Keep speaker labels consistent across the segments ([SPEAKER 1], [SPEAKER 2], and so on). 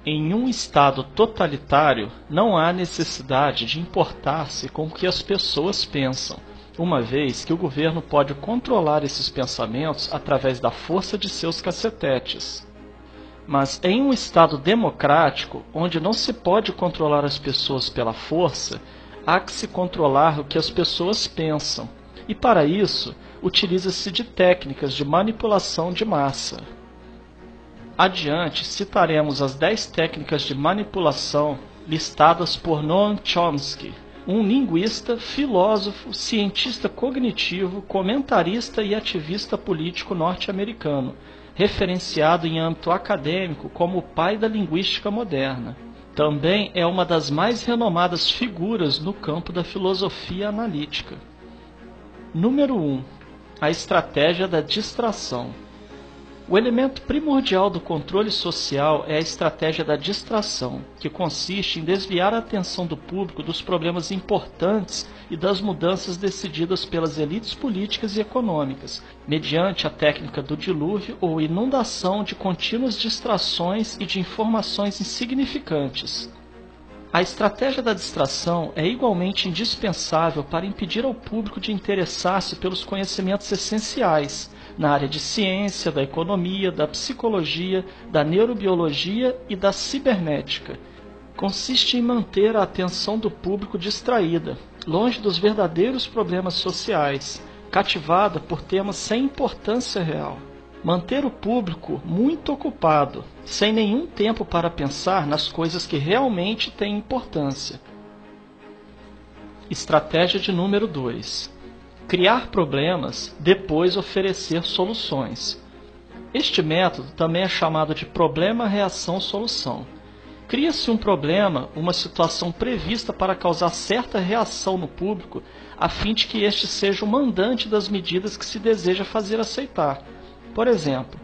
[SPEAKER 1] Em um Estado totalitário, não há necessidade de importar-se com o que as pessoas pensam, uma vez que o governo pode controlar esses pensamentos através da força de seus cacetetes. Mas em um Estado democrático, onde não se pode controlar as pessoas pela força, há que se controlar o que as pessoas pensam, e para isso, utiliza-se de técnicas de manipulação de massa. Adiante, citaremos as 10 técnicas de manipulação listadas por Noam Chomsky, um linguista, filósofo, cientista cognitivo, comentarista e ativista político norte-americano, referenciado em âmbito acadêmico como o pai da linguística moderna. Também é uma das mais renomadas figuras no campo da filosofia analítica. Número 1. A estratégia da distração. O elemento primordial do controle social é a estratégia da distração, que consiste em desviar a atenção do público dos problemas importantes e das mudanças decididas pelas elites políticas e econômicas, mediante a técnica do dilúvio ou inundação de contínuas distrações e de informações insignificantes. A estratégia da distração é igualmente indispensável para impedir ao público de interessar-se pelos conhecimentos essenciais, na área de ciência, da economia, da psicologia, da neurobiologia e da cibernética. Consiste em manter a atenção do público distraída, longe dos verdadeiros problemas sociais, cativada por temas sem importância real. Manter o público muito ocupado, sem nenhum tempo para pensar nas coisas que realmente têm importância. Estratégia de número 2. Criar problemas, depois oferecer soluções. Este método também é chamado de problema-reação-solução. Cria-se um problema, uma situação prevista para causar certa reação no público, a fim de que este seja o mandante das medidas que se deseja fazer aceitar. Por exemplo,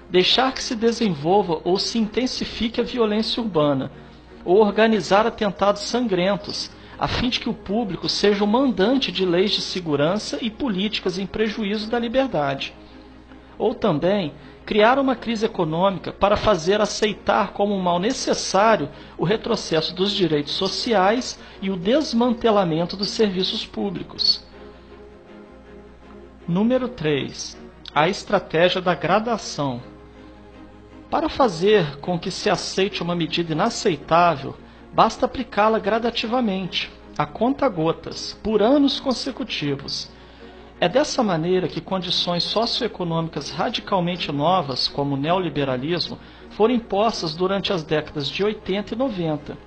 [SPEAKER 1] deixar que se desenvolva ou se intensifique a violência urbana, ou organizar atentados sangrentos, a fim de que o público seja o mandante de leis de segurança e políticas em prejuízo da liberdade. Ou também, criar uma crise econômica para fazer aceitar como um mal necessário o retrocesso dos direitos sociais e o desmantelamento dos serviços públicos. Número 3. A estratégia da gradação. Para fazer com que se aceite uma medida inaceitável, basta aplicá-la gradativamente, a conta-gotas, por anos consecutivos. É dessa maneira que condições socioeconômicas radicalmente novas, como o neoliberalismo, foram impostas durante as décadas de 80 e 90.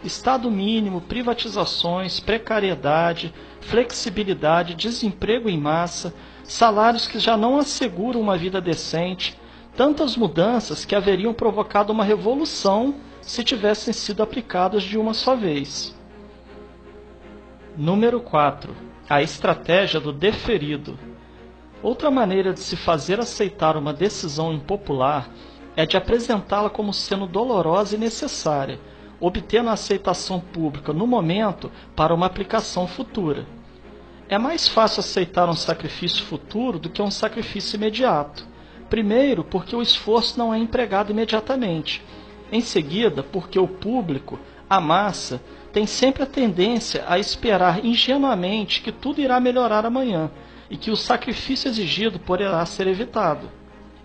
[SPEAKER 1] Estado mínimo, privatizações, precariedade, flexibilidade, desemprego em massa, salários que já não asseguram uma vida decente, tantas mudanças que haveriam provocado uma revolução se tivessem sido aplicadas de uma só vez. Número 4. A estratégia do deferido. Outra maneira de se fazer aceitar uma decisão impopular é de apresentá-la como sendo dolorosa e necessária, obtendo a aceitação pública no momento para uma aplicação futura. É mais fácil aceitar um sacrifício futuro do que um sacrifício imediato. Primeiro, porque o esforço não é empregado imediatamente. Em seguida, porque o público, a massa, tem sempre a tendência a esperar ingenuamente que tudo irá melhorar amanhã e que o sacrifício exigido poderá ser evitado.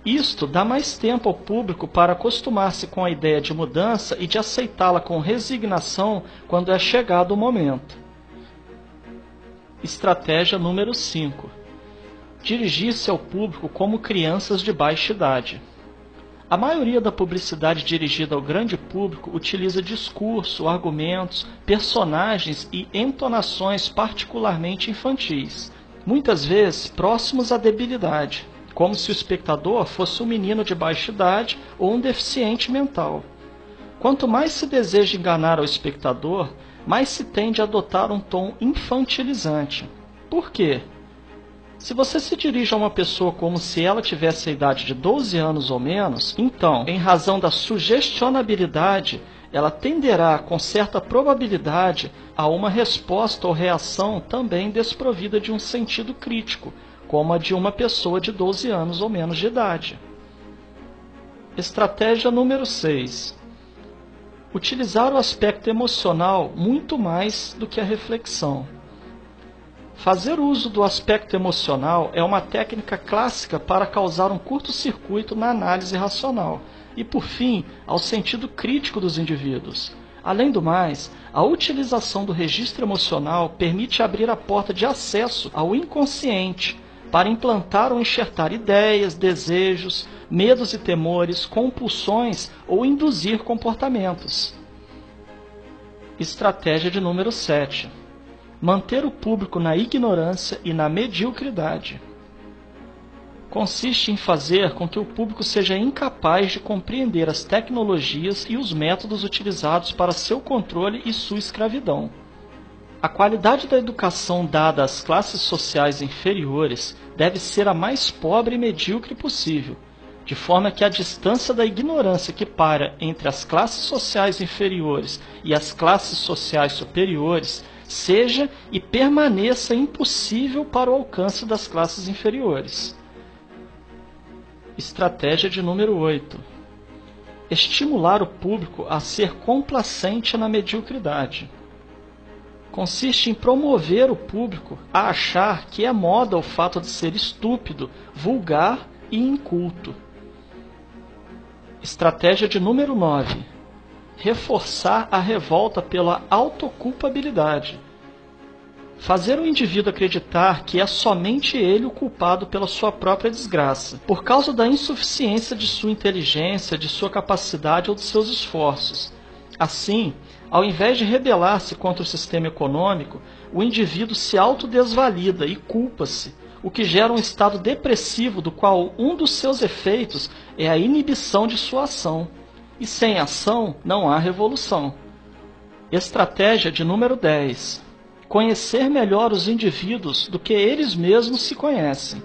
[SPEAKER 1] Isto dá mais tempo ao público para acostumar-se com a ideia de mudança e de aceitá-la com resignação quando é chegado o momento. Estratégia número 5. Dirigir-se ao público como crianças de baixa idade. A maioria da publicidade dirigida ao grande público utiliza discurso, argumentos, personagens e entonações particularmente infantis, muitas vezes próximos à debilidade, como se o espectador fosse um menino de baixa idade ou um deficiente mental. Quanto mais se deseja enganar ao espectador, mais se tende a adotar um tom infantilizante. Por quê? Se você se dirige a uma pessoa como se ela tivesse a idade de 12 anos ou menos, então, em razão da sugestionabilidade, ela tenderá, com certa probabilidade, a uma resposta ou reação também desprovida de um sentido crítico, como a de uma pessoa de 12 anos ou menos de idade. Estratégia número 6. Utilizar o aspecto emocional muito mais do que a reflexão. Fazer uso do aspecto emocional é uma técnica clássica para causar um curto-circuito na análise racional e, por fim, ao sentido crítico dos indivíduos. Além do mais, a utilização do registro emocional permite abrir a porta de acesso ao inconsciente para implantar ou enxertar ideias, desejos, medos e temores, compulsões ou induzir comportamentos. Estratégia de número 7. Manter o público na ignorância e na mediocridade. Consiste em fazer com que o público seja incapaz de compreender as tecnologias e os métodos utilizados para seu controle e sua escravidão. A qualidade da educação dada às classes sociais inferiores deve ser a mais pobre e medíocre possível, de forma que a distância da ignorância que paira entre as classes sociais inferiores e as classes sociais superiores seja e permaneça impossível para o alcance das classes inferiores. Estratégia de número 8. Estimular o público a ser complacente na mediocridade. Consiste em promover o público a achar que é moda o fato de ser estúpido, vulgar e inculto. Estratégia de número 9. Reforçar a revolta pela autoculpabilidade. Fazer o indivíduo acreditar que é somente ele o culpado pela sua própria desgraça, por causa da insuficiência de sua inteligência, de sua capacidade ou de seus esforços. Assim, ao invés de rebelar-se contra o sistema econômico, o indivíduo se autodesvalida e culpa-se, o que gera um estado depressivo do qual um dos seus efeitos é a inibição de sua ação. E sem ação não há revolução. Estratégia de número 10. Conhecer melhor os indivíduos do que eles mesmos se conhecem.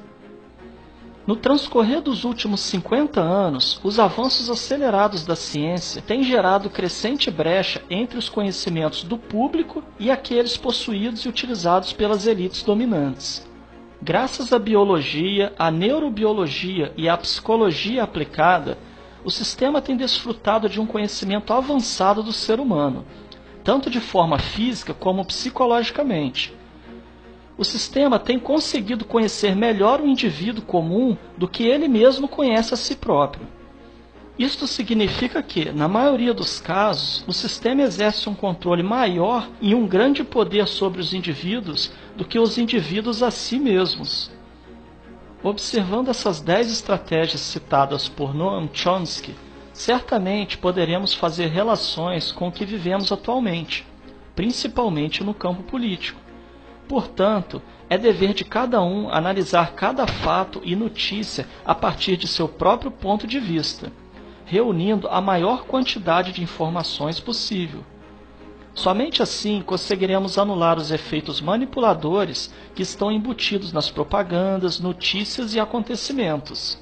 [SPEAKER 1] No transcorrer dos últimos 50 anos, os avanços acelerados da ciência têm gerado crescente brecha entre os conhecimentos do público e aqueles possuídos e utilizados pelas elites dominantes. Graças à biologia, à neurobiologia e à psicologia aplicada, o sistema tem desfrutado de um conhecimento avançado do ser humano, tanto de forma física como psicologicamente. O sistema tem conseguido conhecer melhor o indivíduo comum do que ele mesmo conhece a si próprio. Isto significa que, na maioria dos casos, o sistema exerce um controle maior e um grande poder sobre os indivíduos do que os indivíduos a si mesmos. Observando essas 10 estratégias citadas por Noam Chomsky, certamente poderemos fazer relações com o que vivemos atualmente, principalmente no campo político. Portanto, é dever de cada um analisar cada fato e notícia a partir de seu próprio ponto de vista, reunindo a maior quantidade de informações possível. Somente assim conseguiremos anular os efeitos manipuladores que estão embutidos nas propagandas, notícias e acontecimentos.